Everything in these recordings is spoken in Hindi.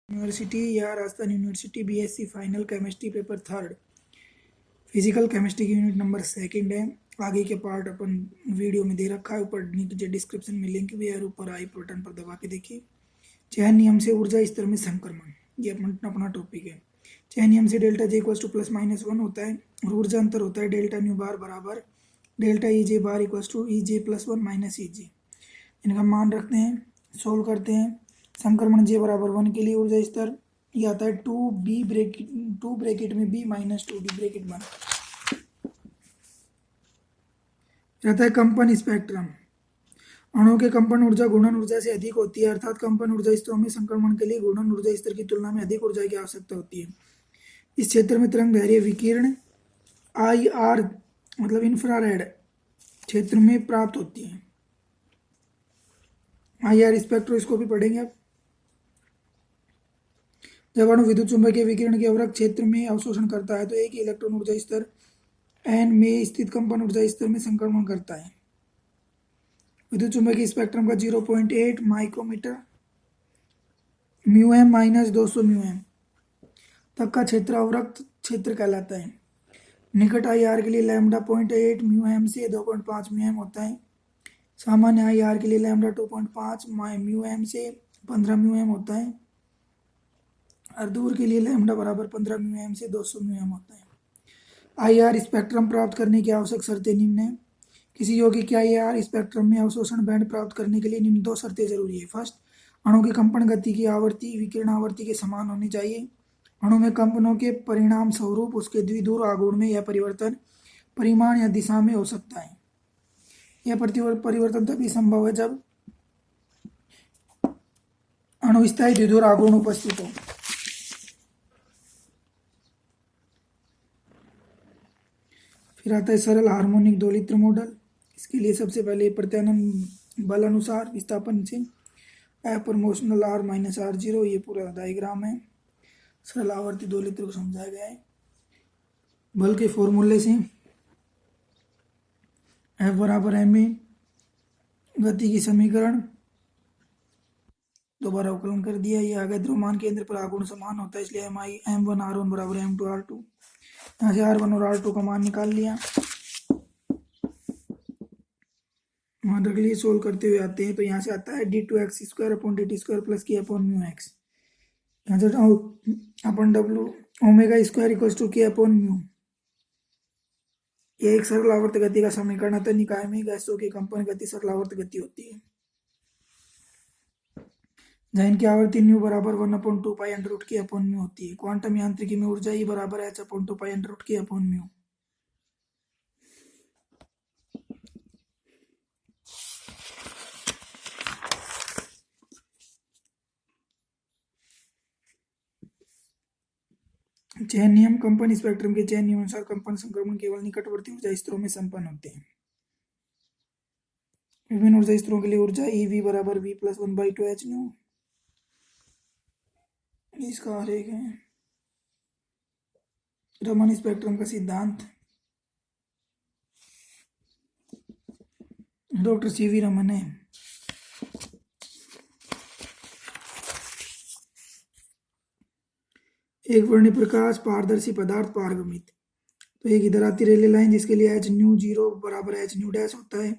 यूनिवर्सिटी या Rajasthan university BSc final chemistry paper 3 physical chemistry की यूनिट नंबर 2 है। आगे के पार्ट अपन वीडियो में दे रखा है, ऊपर नीचे डिस्क्रिप्शन में लिंक भी है और ऊपर आई बटन पर दबा के देखिए। चयन नियम से ऊर्जा स्तर में संक्रमण, ये अपना टॉपिक है। चयन नियम से डेल्टा जे इक्वल टू +-1 होता है और ऊर्जा अंतर होता है डेल्टा न्यू बार बराबर delta E J bar equal to E J +1 minus E J. इनका मान रखते हैं, सोल्व करते हैं। संक्रमण जे बराबर 1 के लिए ऊर्जा स्तर ये आता है 2 ब्रैकेट में b माइनस 2d ब्रैकेट बन रहता है। कंपन स्पेक्ट्रम, अणुओं के कंपन ऊर्जा घूर्णन ऊर्जा से अधिक होती है, अर्थात कंपन ऊर्जा स्तरों में संक्रमण के लिए घूर्णन ऊर्जा स्तर की तुलना में अधिक ऊर्जा की आवश्यकता होती है। इस क्षेत्र में तरंग दैर्घ्य विकिरण IR मतलब इंफ्रारेड क्षेत्र में प्राप्त होती है। IR स्पेक्ट्रोस्कोपी पढ़ेंगे आप। जब अणु विद्युत चुंबकीय विकिरण के अवरक्त क्षेत्र में अवशोषण करता है तो एक इलेक्ट्रॉन ऊर्जा स्तर n में स्थित कंपन ऊर्जा स्तर में संक्रमण करता है। विद्युत चुंबकीय स्पेक्ट्रम का 0.8 माइक्रोमीटर μm माइनस 200 μm तक का क्षेत्र अवरक्त क्षेत्र कहलाता है। निकट IR के लिए लैम्डा 0.8 μm से 2.5 μm होता है। सामान्य IR के लिए लैम्डा 2.5 μm से 15 μm होता है और दूर के लिए लैम्डा बराबर 15 μm से 200 μm होता है। IR स्पेक्ट्रम प्राप्त करने की आवश्यक शर्तें निम्न है। किसी यौगिक के IR स्पेक्ट्रम में अवशोषण बैंड प्राप्त करने के लिए निम्न 2 शर्तें जरूरी है। फर्स्ट, अणु की कंपन गति की आवृत्ति विकिरण आवृत्ति के समान होनी चाहिए। अणु में कंपनों के परिणाम स्वरूप उसके द्विध्रुव आघूर्ण में यह परिवर्तन परिमाण या दिशा में हो सकता है। यह परिवर्तन तभी संभव है जब अणुस्थायी द्विध्रुव आघूर्ण उपस्थित हो। फिर आता है सरल हार्मोनिक दोलित्र मॉडल। इसके लिए सबसे पहले प्रत्यानयन बल अनुसार विस्थापन से प्रोपोर्शनल R माइनस R0, ये पूरा डायग्राम है। सरल आवर्ती दोलित्र को समझाया गया है। बल के फॉर्मूले से F बराबर ma, गति की समीकरण दोबारा अवकलन कर दिया। ये आ गया द्रव्यमान केंद्र पर आघूर्ण समान होता है, इसलिए m1 R1 बराबर m2 R2। यहाँ से R1 और R2 का मान निकाल लिया। मान रख लिए, सोल्व करते हुए आते हैं तो यहाँ से आता है d2x² प्लस k/μx। यहाँ से अपन w ओमेगा² इक्वल्स टू k/μ। ये एक सरल आवर्त गति का समीकरण आता है। निकाय में गैसों की कंपन गति सरल आवर्त गति होती है जहाँ इनकी आवृत्ति न्यू बराबर 1/2 पाई अंडर रूट k/μ होती है। क्वांटम यांत्रिकी में ऊर्जा E बराबर h/2 pi under root k/μ। चयन नियम, कंपन स्पेक्ट्रम के चयन नियम अनुसार कंपन संक्रमण केवल निकटवर्ती ऊर्जा स्तरों में संपन्न होते हैं। विभिन्न ऊर्जा स्तरों के लिए ऊर्जा EV बराबर V + 1/2 hν। इसका आरेख है। रमन स्पेक्ट्रम का सिद्धांत डॉक्टर CV रमन है। एक वर्णी प्रकाश पारदर्शी पदार्थ पारगमित, तो एक इधर आती रेलवे लाइन जिसके लिए hν0 बराबर hν' होता है।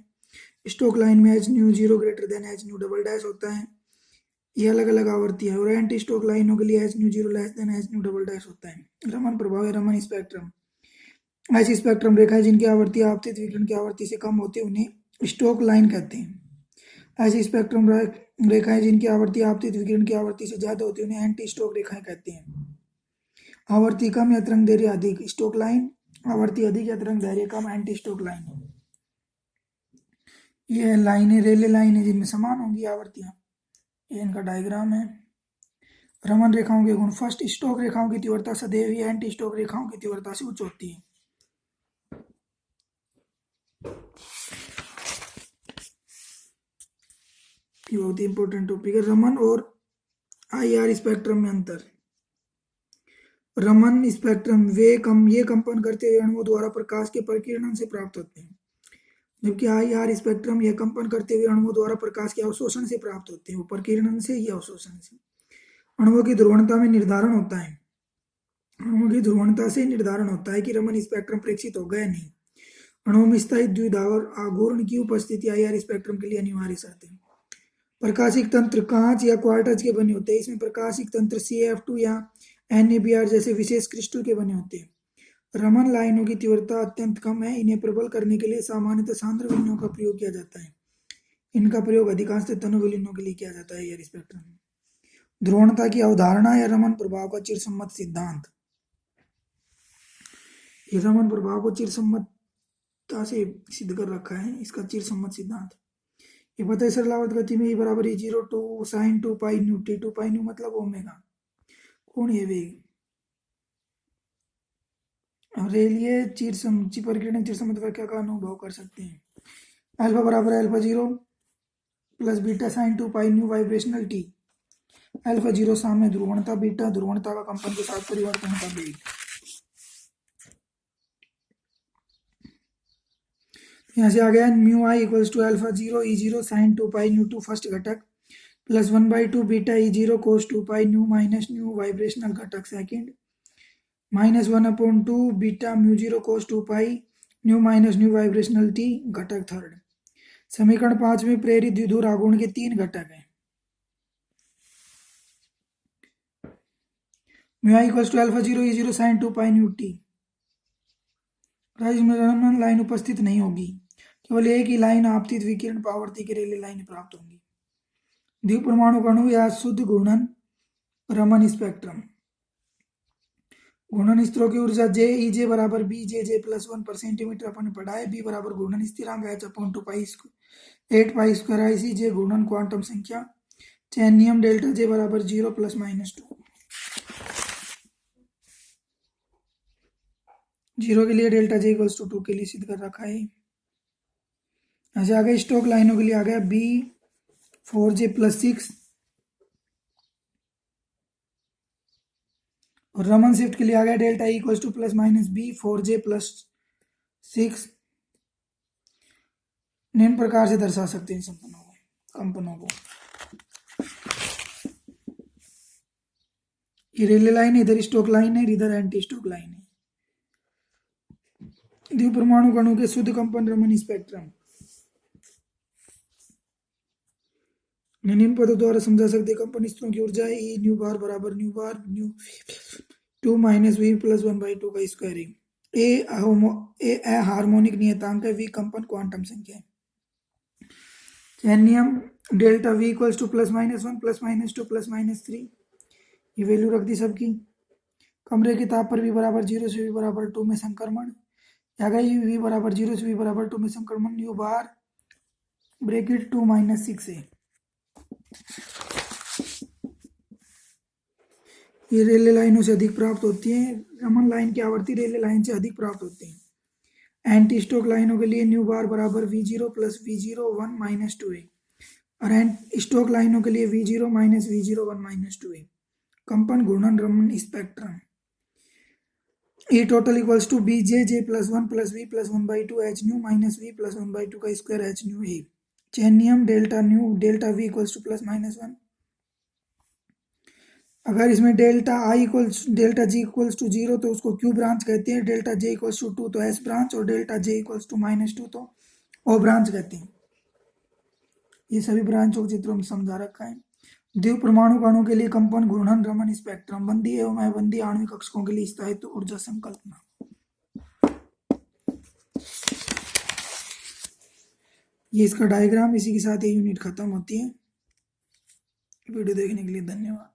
स्टोक लाइन में hν0 ग्रेटर देन hν" होता है। ये अलग अलग आवर्ती है। और एंटी स्टोक लाइनों के लिए hν0 लेस देन hν" होता है। रमन प्रभाव है रमन स्पेक्ट्रम। ऐसी स्पेक्ट्रम रेखाएं जिनकी आवृत्ति आपतित विकिरण की आवृत्ति से कम होती है उन्हें स्टोक लाइन कहते हैं। ऐसी स्पेक्ट्रम रेखाएं जिनकी आवृत्ति आपतित विकिरण की आवृत्ति से ज्यादा होती है उन्हें एंटी स्टोक रेखाएं कहते हैं। आवर्ती कम या तरंग दैर्घ्य अधिक स्टोक लाइन, आवर्ती अधिक या तरंग दैर्घ्य कम एंटी स्टोक लाइन। ये लाइनें रेलवे लाइन है जिनमें समान होंगी आवर्तियां। ये इनका डायग्राम है। रमन रेखाओं के गुण, फर्स्ट, स्टोक रेखाओं की तीव्रता सदैव ही एंटी स्टोक रेखाओं की तीव्रता से उच्च होती है। ये बहुत ही इंपॉर्टेंट टॉपिक है। रमन और IR स्पेक्ट्रम में अंतर। रमन स्पेक्ट्रम ये कंपन करते हुए अणुओं द्वारा प्रकाश के प्रकीर्णन से प्राप्त होते हैं, जबकि IR स्पेक्ट्रम ये कंपन करते हुए अणुओं द्वारा प्रकाश के अवशोषण से प्राप्त होते हैं। वो प्रकीर्णन से या अवशोषण से। अणुओं की ध्रुवणता में निर्धारण होता है, अणुओं की ध्रुवणता से निर्धारण होता है कि रमन स्पेक्ट्रम प्रेक्षित हो गया नहीं। अणुओं में स्थायी द्विध्रुव आघूर्ण की उपस्थिति IR स्पेक्ट्रम के लिए अनिवार्य शर्त है। प्रकाशिक तंत्र कांच या क्वार्टज के बने होते हैं। इसमें प्रकाशिक तंत्र CaF2 या NaBr जैसे विशेष क्रिस्टल के बने होते हैं। रमन लाइनों की तीव्रता अत्यंत कम है। इन्हें प्रबल करने के लिए सामान्यतः सांद्र विलयनों का प्रयोग किया जाता है। इनका प्रयोग अधिकांशतः तनु विलयनों के लिए किया जाता है। स्पेक्ट्रम में ध्रुवणता की अवधारणा या रमन प्रभाव का चिरसम्मत सिद्धांत। ये रमन प्रभाव को चिरसम्मतता से सिद्ध कर रखा है, इसका चिरसम्मत सिद्धांत। ये पता है सरलावर्त गति में E बराबर E0 टू sine 2 pi nu T, 2 pi nu मतलब ओमेगा। कोणीय वेग रेलिए परिकिरण चिरसम्मत व्याख्या का अनुभव कर सकते हैं। अल्फा बराबर alpha 0 plus beta sine 2 pi new vibrational T। Alpha 0 साम्य ध्रुवणता, बीटा ध्रुवणता का कंपन के साथ परिवर्तन का वेग। यहाँ से आ गया mu I equals to alpha 0 E0 sine 2 pi nu 2 first घटक plus 1/2 beta E0 cos 2 pi nu minus nu vibrational घटक second minus 1/2 beta mu 0 cos 2 pi nu minus nu vibrational T घटक थर्ड। समीकरण 5 में प्रेरित द्विध्रुव आघूर्ण के 3 घटक हैं। Mu I equals to alpha 0 E0 sine 2 pi nu T। Raman line उपस्थित नहीं होगी, केवल एक ही लाइन आपतित विकिरण पावर्ती के रेले लाइन प्राप्त होंगी। द्विपरमाणु अणु या शुद्ध घूर्णन रमन स्पेक्ट्रम। घूर्णन स्तरों की ऊर्जा J EJ बराबर BJJ प्लस 1 पर सेंटीमीटर अपन पढ़ा है। B बराबर घूर्णन स्थिरांक H/2 पाई 8 पाई स्क्वायर IC। घूर्णन क्वांटम संख्या। चयन नियम डेल्टा J बराबर 0 प्लस माइनस 2। 0 के लिए डेल्टा J इक्वल्स टू 2 के लिए सिद्ध कर रखा है। ऐसे आ गया स्टोक लाइनों के लिए आ गया B 4J प्लस 6 और रमन शिफ्ट के लिए आ गया delta E equals to plus minus B 4J plus 6। निम्न प्रकार से दर्शा सकते हैं कंपनों को। ये रेले लाइन है, इधर स्टोक लाइन है, इधर एंटी स्टोक लाइन है। द्विपरमाणु कणों के शुद्ध कंपन रमन स्पेक्ट्रम निम्न पदों द्वारा समझा सकते कंपन स्तरों की ऊर्जा E न्यू बार बराबर न्यू बार न्यू 2 माइनस V प्लस 1/2 का स्क्वायर है। ए हार्मोनिक नियतांक है, V कंपन क्वांटम संख्या है। चयन नियम delta V equals to plus minus 1 plus minus 2 plus minus 3। ये वैल्यू रख दी सबकी। कमरे के ताप पर V बराबर 0 से V बराबर 2 में संक्रमण। आ गई V बराबर 0 से V बराबर 2 में संक्रमण न्यू बार ब्रैकेट 2 माइनस 6 है। ये रेले लाइनों से अधिक प्राप्त होती है। रमन लाइन की आवर्ती रेले लाइन से अधिक प्राप्त होती है। एंटी स्टोक लाइनों के लिए न्यू बार बराबर V0 प्लस V0 1 माइनस 2 है और स्टोक लाइनों के लिए V0 माइनस V0 1 माइनस 2 है। कंपन घूर्णन Raman spectrum E total equals to BJJ plus 1 plus V plus 1/2 H nu minus V plus 1/2 का स्क्वायर H न्यू है। चयन नियम delta V equals to plus minus 1। अगर इसमें डेल्टा G इक्वल्स टू 0 तो उसको Q ब्रांच कहते हैं, डेल्टा J इक्वल्स टू 2 तो S ब्रांच और delta J equals to minus 2 तो O ब्रांच कहते हैं। ये सभी ब्रांचों को चित्रों में समझा रखा है। द्विपरमाणु कणों के लिए कंपन घूर्णन रमन स्पेक्ट्रम। बंदी एवं अबंदी आणविक कक्षकों के लिए स्थायित्व ऊर्जा संकल्पना। ये इसका डायग्राम। इसी के साथ ये यूनिट खत्म होती है। वीडियो देखने के लिए धन्यवाद।